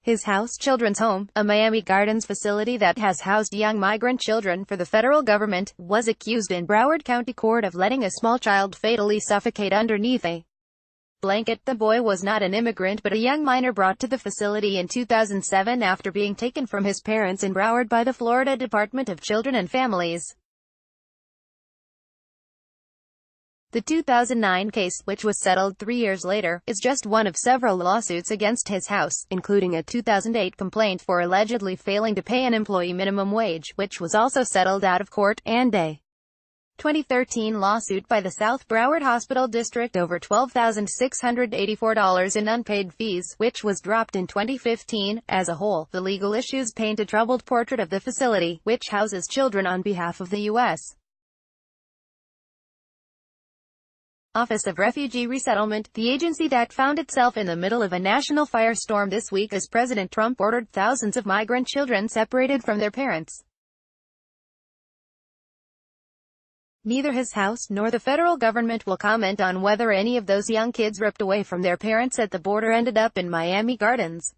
His house children's home, a Miami Gardens facility that has housed young migrant children for the federal government, was accused in Broward County Court of letting a small child fatally suffocate underneath a blanket. The boy was not an immigrant but a young minor brought to the facility in 2007 after being taken from his parents in Broward by the Florida Department of Children and Families. The 2009 case, which was settled 3 years later, is just one of several lawsuits against his house, including a 2008 complaint for allegedly failing to pay an employee minimum wage, which was also settled out of court, and a 2013 lawsuit by the South Broward Hospital District over $12,684 in unpaid fees, which was dropped in 2015. As a whole, the legal issues paint a troubled portrait of the facility, which houses children on behalf of the U.S. Office of Refugee Resettlement, the agency that found itself in the middle of a national firestorm this week as President Trump ordered thousands of migrant children separated from their parents. Neither his house nor the federal government will comment on whether any of those young kids ripped away from their parents at the border ended up in Miami Gardens.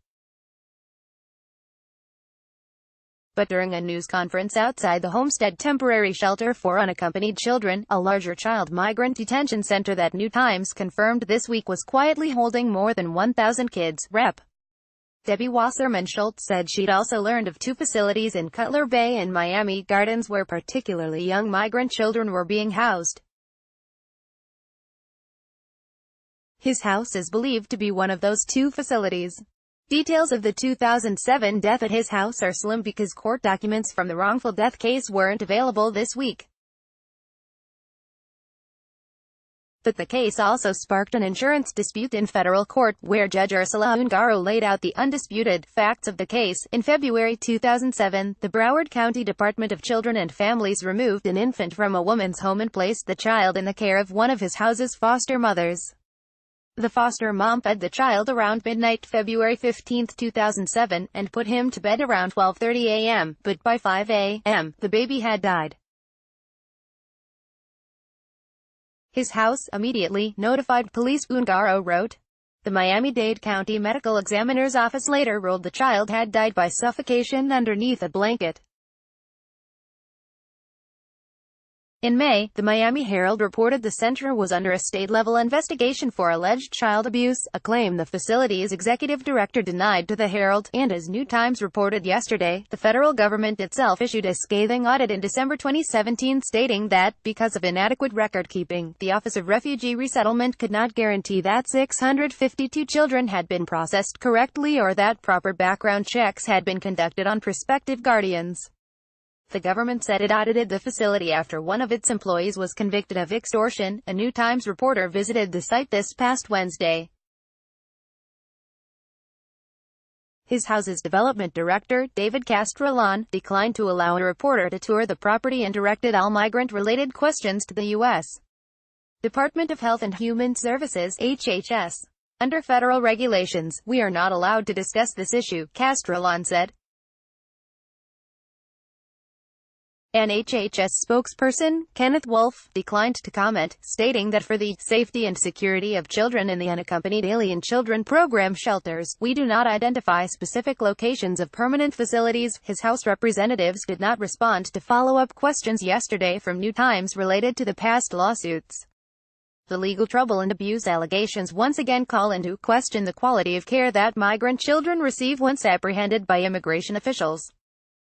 But during a news conference outside the Homestead Temporary Shelter for Unaccompanied Children, a larger child migrant detention center that New Times confirmed this week was quietly holding more than 1,000 kids, Rep. Debbie Wasserman Schultz said she'd also learned of 2 facilities in Cutler Bay and Miami Gardens where particularly young migrant children were being housed. His house is believed to be one of those 2 facilities. Details of the 2007 death at his house are slim because court documents from the wrongful death case weren't available this week. But the case also sparked an insurance dispute in federal court, where Judge Ursula Ungaro laid out the undisputed facts of the case. In February 2007, the Broward County Department of Children and Families removed an infant from a woman's home and placed the child in the care of one of his house's foster mothers. The foster mom fed the child around midnight February 15, 2007, and put him to bed around 12:30 a.m., but by 5 a.m., the baby had died. His house immediately notified police, Ungaro wrote. The Miami-Dade County Medical Examiner's Office later ruled the child had died by suffocation underneath a blanket. In May, the Miami Herald reported the center was under a state-level investigation for alleged child abuse, a claim the facility's executive director denied to the Herald, and as New Times reported yesterday, the federal government itself issued a scathing audit in December 2017 stating that, because of inadequate record-keeping, the Office of Refugee Resettlement could not guarantee that 652 children had been processed correctly or that proper background checks had been conducted on prospective guardians. The government said it audited the facility after one of its employees was convicted of extortion. A New Times reporter visited the site this past Wednesday. His house's development director, David Castrillon, declined to allow a reporter to tour the property and directed all migrant-related questions to the U.S. Department of Health and Human Services, HHS. Under federal regulations, we are not allowed to discuss this issue, Castrillon said. An HHS spokesperson, Kenneth Wolf, declined to comment, stating that for the safety and security of children in the Unaccompanied Alien Children Program shelters, we do not identify specific locations of permanent facilities. His House representatives did not respond to follow-up questions yesterday from New Times related to the past lawsuits. The legal trouble and abuse allegations once again call into question the quality of care that migrant children receive once apprehended by immigration officials.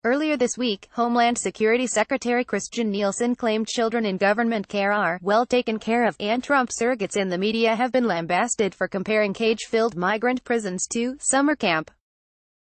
Earlier this week, Homeland Security Secretary Christian Nielsen claimed children in government care are well taken care of, and Trump surrogates in the media have been lambasted for comparing cage-filled migrant prisons to summer camp.